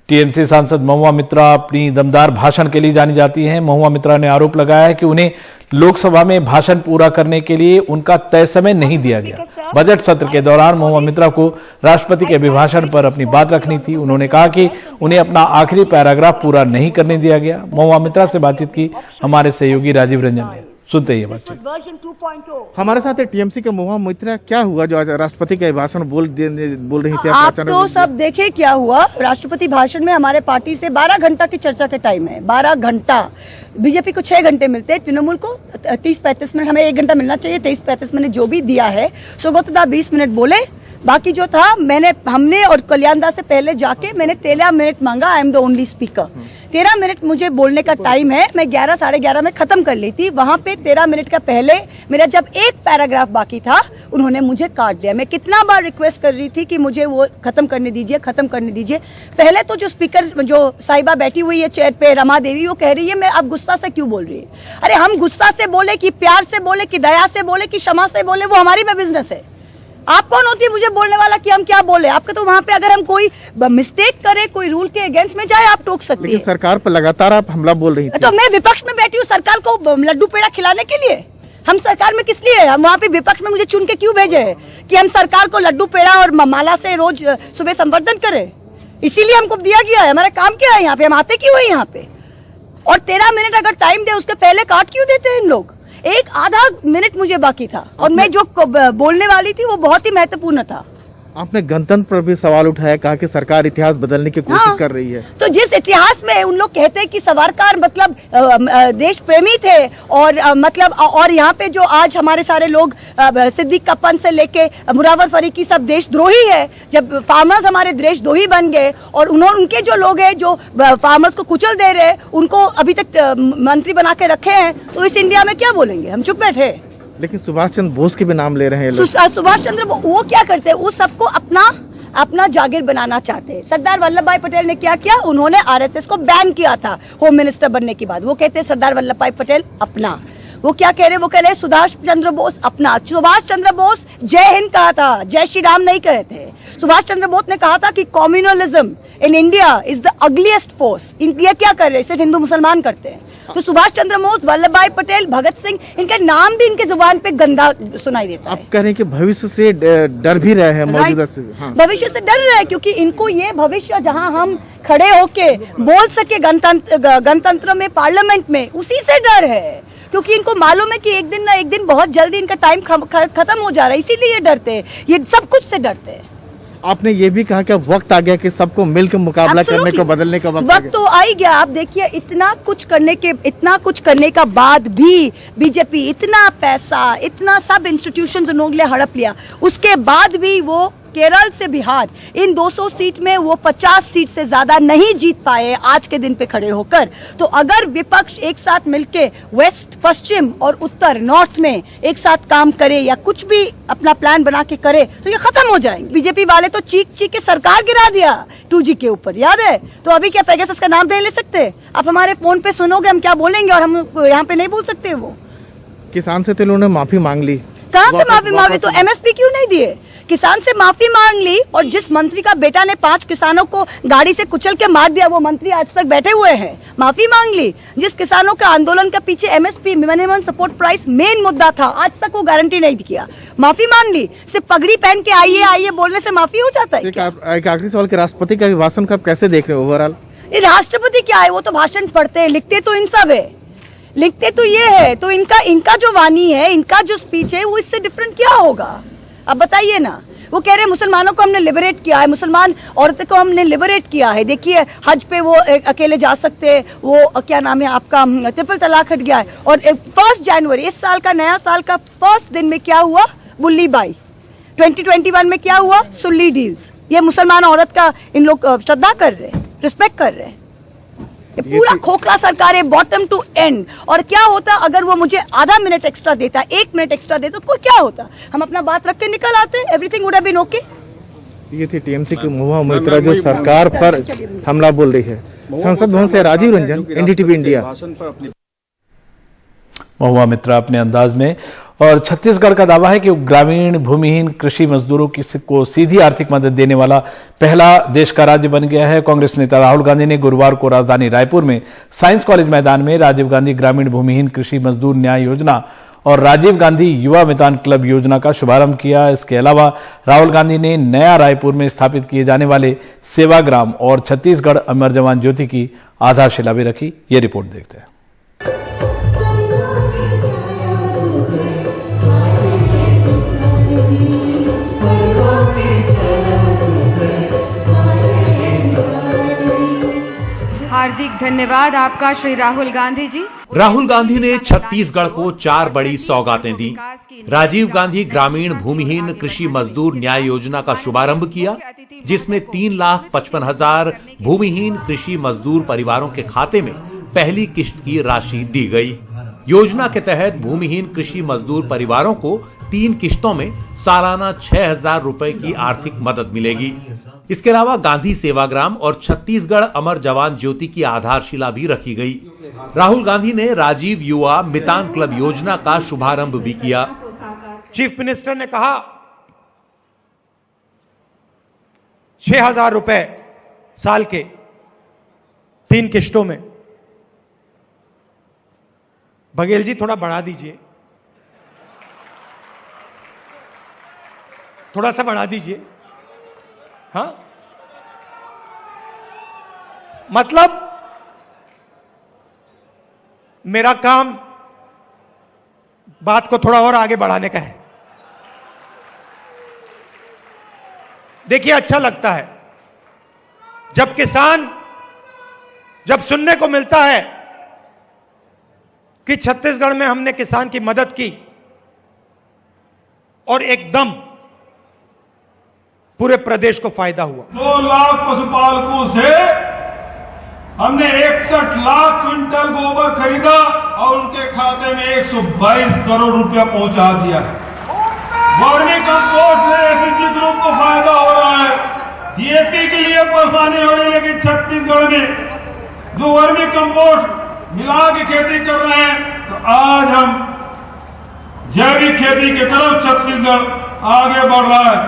TMC सांसद महुआ मित्रा अपनी दमदार भाषण के लिए जानी जाती हैं। महुआ मित्रा ने आरोप लगाया है कि उन्हें लोकसभा में भाषण पूरा करने के लिए उनका तय समय नहीं दिया गया। बजट सत्र के दौरान महुआ मित्रा को राष्ट्रपति के अभिभाषण पर अपनी बात रखनी थी। उन्होंने कहा कि उन्हें अपना आखिरी पैराग्राफ पूरा नहीं करने दिया गया। महुआ मित्रा से बातचीत की हमारे सहयोगी राजीव रंजन ने, सुनते ही बातचीत। हमारे साथ टीएमसी के महुआ मित्रा, क्या हुआ जो आज राष्ट्रपति के भाषण बोल रही थी? आप तो सब देखे क्या हुआ राष्ट्रपति भाषण में। हमारे पार्टी से 12 घंटा की चर्चा के टाइम है, 12 घंटा। बीजेपी को 6 घंटे मिलते हैं, तृणमूल को 30-35 मिनट, हमें 1 घंटा मिलना चाहिए। 23-35 मिनट जो भी दिया है। सुगोतदा 20 मिनट बोले, बाकी जो था हमने और कल्याण दास से पहले जाके मैंने 13 मिनट मांगा। I am the only speaker. 13 minute मुझे बोलने का टाइम है। मैं 11 साढ़े 11 में खत्म कर ली थी। वहां पे 13 मिनट का पहले मेरा जब एक पैराग्राफ बाकी था, उन्होंने मुझे काट दिया। मैं कितना बार रिक्वेस्ट कर रही थी कि मुझे वो खत्म करने दीजिए, खत्म करने दीजिए। पहले तो जो स्पीकर, जो साहिबा बैठी हुई है चेयर पे, रमा देवी, वो कह रही है मैं अब गुस्सा से क्यों बोल रही है। अरे हम गुस्सा से बोले कि प्यार से बोले कि दया से बोले कि क्षमा से बोले, वो हमारी बिजनेस है। आप कौन होती है मुझे बोलने वाला कि हम क्या बोले? आपके तो वहां पे अगर हम कोई मिस्टेक करे, कोई रूल के अगेंस्ट में जाए, आप टोक सकते हैं। सरकार पर लगातार आप हमला बोल रही थी। तो मैं विपक्ष में बैठी हूँ सरकार को लड्डू पेड़ा खिलाने के लिए। हम सरकार में किस लिए? हम वहाँ पे विपक्ष में मुझे चुन के क्यों भेजे है कि हम सरकार को लड्डू पेड़ा और माला से रोज सुबह संवर्धन करें? इसीलिए हमको दिया गया है। हमारा काम क्या है यहाँ पे? हम आते क्यों है यहाँ पे? और 13 मिनट अगर टाइम दे, उसके पहले काट क्यों देते हैं इन लोग? एक आधा मिनट मुझे बाकी था और मैं जो बोलने वाली थी वो बहुत ही महत्वपूर्ण था। आपने गणतंत्र पर भी सवाल उठाया, कहा कि सरकार इतिहास बदलने की कोशिश कर रही है। तो जिस इतिहास में उन लोग कहते हैं कि सावरकर मतलब देश प्रेमी थे और मतलब और यहाँ पे जो आज हमारे सारे लोग सिद्दीक कप्पन से लेके मुरावर फरीकी सब देशद्रोही है। जब फार्मर्स हमारे देशद्रोही बन गए और उनके जो लोग हैं जो फार्मर्स को कुचल दे रहे, उनको अभी तक मंत्री बना के रखे हैं, तो इस इंडिया में क्या बोलेंगे? हम चुप बैठे। लेकिन सुभाष चंद्र बोस के भी नाम ले रहे हैं लोग। सुभाष चंद्र वो क्या करते हैं? वो सबको अपना जागीर बनाना चाहते हैं। सरदार वल्लभ भाई पटेल ने क्या किया? उन्होंने आरएसएस को बैन किया था होम मिनिस्टर बनने के बाद। वो कहते हैं सरदार वल्लभ भाई पटेल अपना। वो क्या कह रहे? वो कह रहे सुभाष चंद्र बोस अपना। सुभाष चंद्र बोस जय हिंद कहा था, जय श्री राम नहीं कहे थे। सुभाष चंद्र बोस ने कहा था कि communalism in India is the ugliest force. ये क्या कर रहे हैं? सिर्फ हिंदू मुसलमान करते हैं। तो सुभाष चंद्र बोस, वल्लभ भाई पटेल, भगत सिंह, इनका नाम भी इनके जुबान पे गंदा सुनाई देता है। आप कह रहे हैं कि भविष्य से डर भी रहे हैं मौजूदा से। हाँ। भविष्य से डर रहे हैं क्योंकि इनको ये भविष्य जहां हम खड़े होके बोल सके गणतंत्र में, पार्लियामेंट में, उसी से डर है। क्योंकि इनको मालूम है कि एक दिन ना एक दिन बहुत जल्दी इनका टाइम खत्म हो जा रहा है, इसीलिए ये डरते हैं। ये सब कुछ से डरते हैं। आपने ये भी कहा कि वक्त आ गया कि सबको मिलकर मुकाबला करने को, बदलने का वक्त तो आ ही गया। आप देखिए इतना कुछ करने का बाद भी बीजेपी इतना पैसा, इतना सब इंस्टीट्यूशंस उन्होंने हड़प लिया, उसके बाद भी वो केरल से बिहार इन 200 सीट में वो 50 सीट से ज्यादा नहीं जीत पाए आज के दिन पे खड़े होकर। तो अगर विपक्ष एक साथ मिलके वेस्ट, पश्चिम और उत्तर, नॉर्थ में एक साथ काम करे या कुछ भी अपना प्लान बना के करे तो ये खत्म हो जाएंगे। बीजेपी वाले तो चीख के सरकार गिरा दिया 2G के ऊपर, याद है? तो अभी क्या पेगासस का नाम नहीं ले सकते? आप हमारे फोन पे सुनोगे हम क्या बोलेंगे और हम यहाँ पे नहीं बोल सकते। वो किसान से तो उन्होंने माफी मांग ली। कहाँ से माफी? तो MSP क्यों नहीं दिए? किसान से माफी मांग ली और जिस मंत्री का बेटा ने 5 किसानों को गाड़ी से कुचल के मार दिया, वो मंत्री आज तक बैठे हुए हैं, माफी मांग ली। जिस किसानों का आंदोलन के पीछे MSP minimum support price main मुद्दा था, आज तक वो गारंटी नहीं किया, माफी मांग ली। सिर्फ पगड़ी पहन के आइए बोलने से माफी हो जाता है? एक आखिरी सवाल, राष्ट्रपति का भाषण को आप कैसे देख रहे हो ओवरऑल? राष्ट्रपति क्या है? वो तो भाषण पढ़ते हैं, लिखते तो इन सब है, लिखते तो ये है। तो इनका जो वाणी है, इनका जो स्पीच है, वो इससे डिफरेंट क्या होगा? अब बताइए ना। वो कह रहे हैं मुसलमानों को हमने लिबरेट किया है, मुसलमान औरतों को हमने लिबरेट किया है। देखिए हज पे वो अकेले जा सकते हैं, वो क्या नाम है आपका, ट्रिपल तलाक हट गया है। और 1 जनवरी इस साल का, नया साल का फर्स्ट दिन में क्या हुआ? बुल्ली बाई। 2021 में क्या हुआ? Sulli deals. ये मुसलमान औरत का इन लोग श्रद्धा कर रहे हैं, रिस्पेक्ट कर रहे हैं। पूरा खोखला सरकार है, बॉटम टू एंड। और क्या होता अगर वो मुझे आधा मिनट एक्स्ट्रा देता, 1 मिनट एक्स्ट्रा देता, कोई क्या होता? हम अपना बात रख के निकल आते, everything would have been okay. ये थी टीएमसी की महुआ मित्रा जो सरकार पर हमला बोल रही है। संसद भवन से राजीव रंजन, NDTV इंडिया। महुआ मित्रा अपने अंदाज में। और छत्तीसगढ़ का दावा है कि ग्रामीण भूमिहीन कृषि मजदूरों को सीधी आर्थिक मदद देने वाला पहला देश का राज्य बन गया है। कांग्रेस नेता राहुल गांधी ने गुरुवार को राजधानी रायपुर में साइंस कॉलेज मैदान में राजीव गांधी ग्रामीण भूमिहीन कृषि मजदूर न्याय योजना और राजीव गांधी युवा मितान क्लब योजना का शुभारंभ किया। इसके अलावा राहुल गांधी ने नया रायपुर में स्थापित किए जाने वाले सेवाग्राम और छत्तीसगढ़ अमर जवान ज्योति की आधारशिला भी रखी। ये रिपोर्ट देखते हैं। हार्दिक धन्यवाद आपका श्री राहुल गांधी जी। राहुल गांधी ने छत्तीसगढ़ को 4 बड़ी सौगातें दी। राजीव गांधी ग्रामीण भूमिहीन कृषि मजदूर न्याय योजना का शुभारंभ किया, जिसमें 3,55,000 भूमिहीन कृषि मजदूर परिवारों के खाते में पहली किश्त की राशि दी गई। योजना के तहत भूमिहीन कृषि मजदूर परिवारों को 3 किश्तों में सालाना 6,000 रुपए की आर्थिक मदद मिलेगी। इसके अलावा गांधी सेवाग्राम और छत्तीसगढ़ अमर जवान ज्योति की आधारशिला भी रखी गई। राहुल गांधी ने राजीव युवा मितान क्लब योजना का शुभारंभ भी किया। चीफ मिनिस्टर ने कहा 6,000 रुपए साल के 3 किश्तों में। बघेल जी थोड़ा बढ़ा दीजिए, थोड़ा सा बढ़ा दीजिए। हाँ, मतलब मेरा काम बात को थोड़ा और आगे बढ़ाने का है। देखिए, अच्छा लगता है जब सुनने को मिलता है कि छत्तीसगढ़ में हमने किसान की मदद की और एकदम पूरे प्रदेश को फायदा हुआ। 2 लाख पशुपालकों से हमने 61 लाख क्विंटल गोबर खरीदा और उनके खाते में 122 करोड़ रुपया पहुंचा दिया। वर्मी कंपोस्ट से एसएसजी ग्रुप को फायदा हो रहा है। डीएपी के लिए परेशानी हो रही है, लेकिन छत्तीसगढ़ में जो वर्मी कंपोस्ट मिला के खेती कर रहे हैं, तो आज हम जैविक खेती की तरफ छत्तीसगढ़ आगे बढ़ रहा है।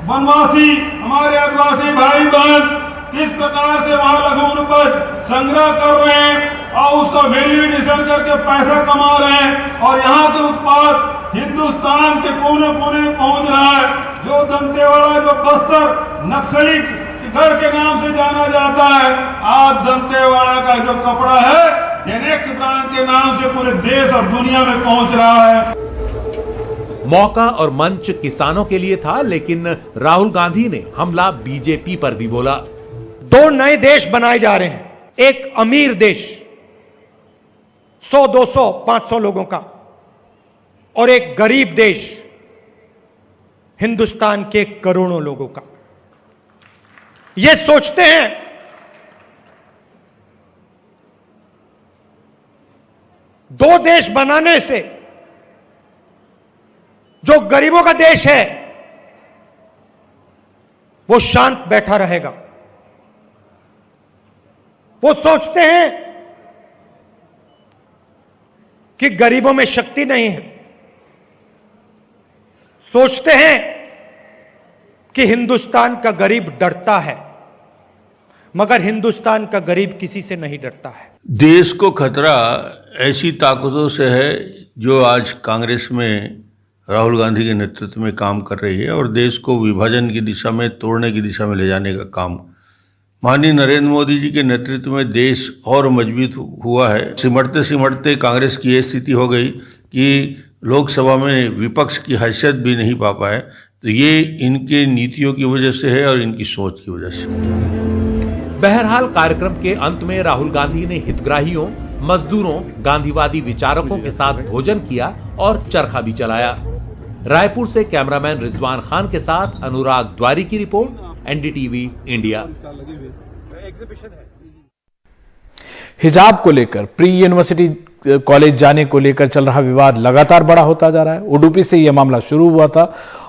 वनवासी हमारे आदिवासी भाई बहन किस प्रकार से वहां लघु उपज संग्रह कर रहे हैं और उसका वैल्यू एडिशन करके पैसा कमा रहे हैं, और यहाँ के उत्पाद हिंदुस्तान के कोने कोने पहुंच रहा है। जो दंतेवाड़ा, जो बस्तर नक्सली गढ़ के नाम से जाना जाता है, आज दंतेवाड़ा का जो कपड़ा है जेनेक्स ब्रांड के नाम से पूरे देश और दुनिया में पहुंच रहा है। मौका और मंच किसानों के लिए था, लेकिन राहुल गांधी ने हमला बीजेपी पर भी बोला। 2 नए देश बनाए जा रहे हैं, एक अमीर देश 100, 200, 500 लोगों का, और एक गरीब देश हिंदुस्तान के करोड़ों लोगों का। ये सोचते हैं दो देश बनाने से जो गरीबों का देश है वो शांत बैठा रहेगा। वो सोचते हैं कि गरीबों में शक्ति नहीं है, सोचते हैं कि हिंदुस्तान का गरीब डरता है, मगर हिंदुस्तान का गरीब किसी से नहीं डरता है। देश को खतरा ऐसी ताकतों से है जो आज कांग्रेस में राहुल गांधी के नेतृत्व में काम कर रही है और देश को विभाजन की दिशा में, तोड़ने की दिशा में ले जाने का काम माननीय नरेंद्र मोदी जी के नेतृत्व में देश और मजबूत हुआ है। सिमटते सिमटते कांग्रेस की ये स्थिति हो गई कि लोकसभा में विपक्ष की हैसियत भी नहीं पा पाए, तो ये इनके नीतियों की वजह से है और इनकी सोच की वजह से। बहरहाल कार्यक्रम के अंत में राहुल गांधी ने हितग्राहियों, मजदूरों, गांधीवादी विचारकों के साथ भोजन किया और चरखा भी चलाया। रायपुर से कैमरामैन रिजवान खान के साथ अनुराग द्वारी की रिपोर्ट, एनडीटीवी इंडिया। हिजाब को लेकर प्री यूनिवर्सिटी कॉलेज जाने को लेकर चल रहा विवाद लगातार बड़ा होता जा रहा है। उडुपी से यह मामला शुरू हुआ था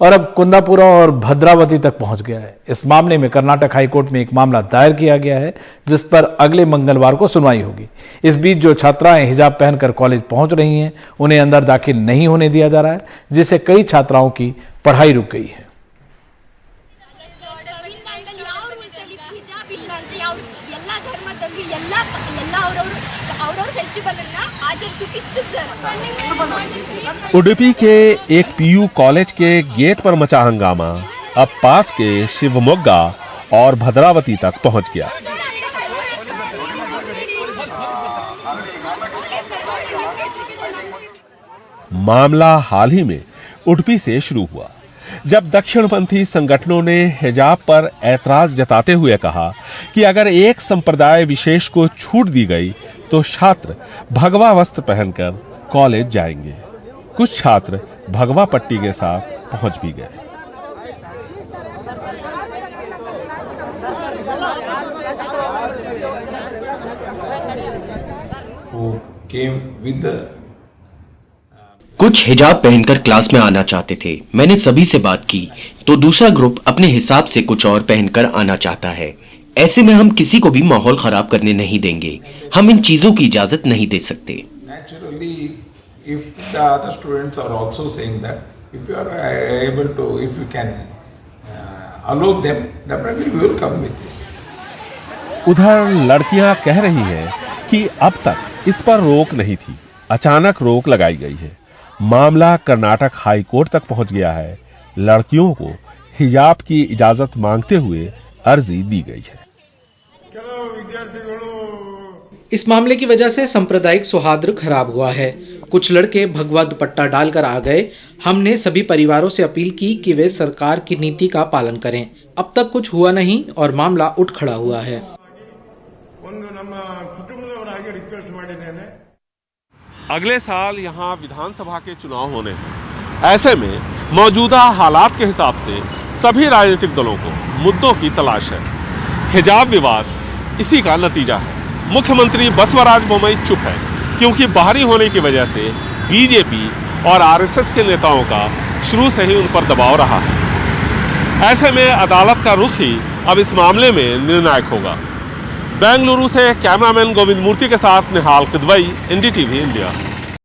और अब कुंदापुरा और भद्रावती तक पहुंच गया है। इस मामले में कर्नाटक हाईकोर्ट में एक मामला दायर किया गया है, जिस पर अगले मंगलवार को सुनवाई होगी। इस बीच जो छात्राएं हिजाब पहनकर कॉलेज पहुंच रही हैं, उन्हें अंदर दाखिल नहीं होने दिया जा रहा है, जिससे कई छात्राओं की पढ़ाई रुक गई है। उडुपी के एक पीयू कॉलेज के गेट पर मचा हंगामा अब पास के शिवमोग्गा और भद्रावती तक पहुंच गया। मामला हाल ही में उडुपी से शुरू हुआ, जब दक्षिणपंथी संगठनों ने हिजाब पर ऐतराज जताते हुए कहा कि अगर एक संप्रदाय विशेष को छूट दी गई तो छात्र भगवा वस्त्र पहनकर कॉलेज जाएंगे। कुछ छात्र भगवा पट्टी के साथ पहुंच भी गए। कुछ हिजाब पहनकर क्लास में आना चाहते थे। मैंने सभी से बात की तो दूसरा ग्रुप अपने हिसाब से कुछ और पहनकर आना चाहता है। ऐसे में हम किसी को भी माहौल खराब करने नहीं देंगे। हम इन चीजों की इजाजत नहीं दे सकते। उधर लड़कियां कह रही हैं कि अब तक इस पर रोक नहीं थी, अचानक रोक लगाई गई है। मामला कर्नाटक हाई कोर्ट तक पहुंच गया है। लड़कियों को हिजाब की इजाजत मांगते हुए अर्जी दी गई है। इस मामले की वजह से सांप्रदायिक सौहार्द खराब हुआ है। कुछ लड़के भगवा दुपट्टा डालकर आ गए। हमने सभी परिवारों से अपील की कि वे सरकार की नीति का पालन करें। अब तक कुछ हुआ नहीं और मामला उठ खड़ा हुआ है। अगले साल यहाँ विधानसभा के चुनाव होने हैं। ऐसे में मौजूदा हालात के हिसाब से सभी राजनीतिक दलों को मुद्दों की तलाश है। हिजाब विवाद इसी का नतीजा है। मुख्यमंत्री बसवराज बोम्मई चुप है, क्योंकि बाहरी होने की वजह से बीजेपी और आरएसएस के नेताओं का शुरू से ही उन पर दबाव रहा है। ऐसे में अदालत का रुख ही अब इस मामले में निर्णायक होगा। बेंगलुरु से कैमरामैन गोविंद मूर्ति के साथ निहाल किदवई, एनडीटीवी इंडिया।